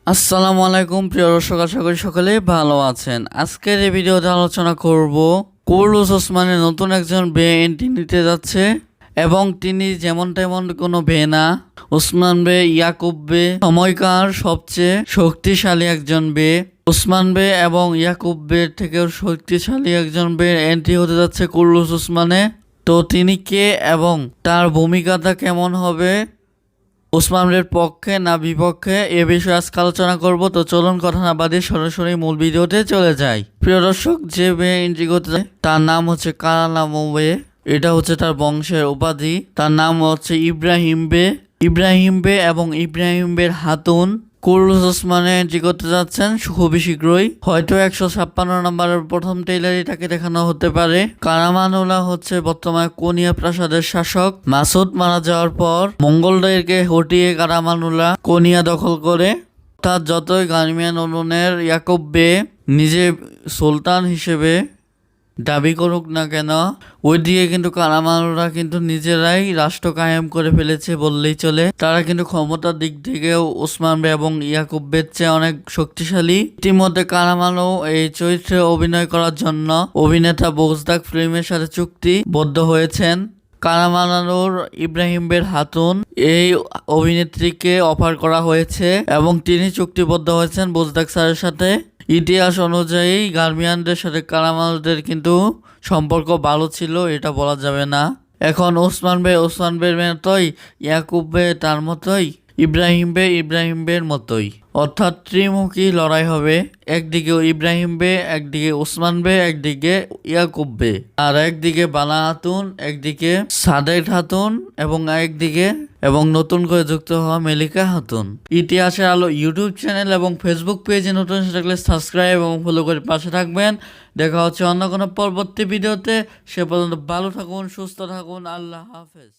আসসালামু আলাইকুম প্রিয় দর্শক, আশা করি সকলে ভালো আছেন। আজকের এই ভিডিওতে আলোচনা করব কুরুলুস ওসমানের নতুন একজন মেয়ে এন্ট্রি নিতে যাচ্ছে এবং তিনি যেমন তেমন কোনো মেয়ে না। ওসমান বে ইয়াকুব বে সময়কার সবচেয়ে শক্তিশালী একজন বে। ওসমান বে এবং ইয়াকুব বে থেকেও শক্তিশালী একজন বে এন্ট্রি হতে যাচ্ছে কুরুলুস ওসমানে। তো তিনি কে এবং তার ভূমিকাটা কেমন হবে, ওসমানের পক্ষে না বিপক্ষে, এ বিষয়ে আজকে আলোচনা করব। তো চলুন কথা না বাদে সরাসরি মূল ভিডিওতে চলে যাই। প্রিয় দর্শক, যে বে এন্ট্রি করতে যায় তার নাম হচ্ছে কারালা বে। এটা হচ্ছে তার বংশের উপাধি। তার নাম হচ্ছে ইব্রাহিম বে। ইব্রাহিম বে এবং ইব্রাহিম বের হাতুন কুরুলুস ওসমানে এন্ট্রি করতে যাচ্ছেন খুবই শীঘ্রই। হয়তো 156 নম্বরের প্রথম টেইলারই তাকে দেখানো হতে পারে। কারামানুল্লাহ হচ্ছে বর্তমানে কোনিয়া প্রাসাদের শাসক। মাসুদ মারা যাওয়ার পর মঙ্গলদেরকে হটিয়ে কারামানুল্লাহ কোনিয়া দখল করে। অর্থাৎ যতই গার্মিয়ান অনুনের ইয়াকুব বে নিজে সুলতান হিসেবে দাবি করুক না কেন, ওইদিকে কিন্তু কারামানুরা কিন্তু নিজেরাই রাষ্ট্র কায়েম করে ফেলেছে বললেই চলে। তারা কিন্তু ক্ষমতার দিক থেকেও ওসমান বে এবং ইয়াকুব বের চেয়ে অনেক শক্তিশালী। ইতিমধ্যে কারামানু এই চরিত্রে অভিনয় করার জন্য অভিনেতা বোজদাক ফিল্মের সাথে চুক্তিবদ্ধ হয়েছেন। কারামানুর ইব্রাহিম বের হাতুন এই অভিনেত্রীকে অফার করা হয়েছে এবং তিনি চুক্তিবদ্ধ হয়েছেন বোজদাক স্যারের সাথে। ইতিহাস অনুযায়ী গার্মিয়ানদের সাথে কারামানুদের কিন্তু সম্পর্ক ভালো ছিল, এটা বলা যাবে না। এখন ওসমান বের মতোই, ইয়াকুব বে তার মতোই, ইব্রাহিম বের মতোই। অর্থাৎ ত্রিমুখী লড়াই হবে। একদিকে ইব্রাহিম বে, একদিকে ওসমান বে, একদিকে ইয়াকুব বে, আর একদিকে বালা হাতুন, একদিকে সাদেক হাতুন এবং নতুন করে যুক্ত হওয়া মেলিকা হাতুন। ইতিহাসের আলো ইউটিউব চ্যানেল এবং ফেসবুক পেজে নতুন থাকলে সাবস্ক্রাইব এবং ফলো করে পাশে থাকবেন। দেখা হচ্ছে অন্য কোনো পরবর্তী ভিডিওতে। সে পর্যন্ত ভালো থাকুন, সুস্থ থাকুন। আল্লাহ হাফেজ।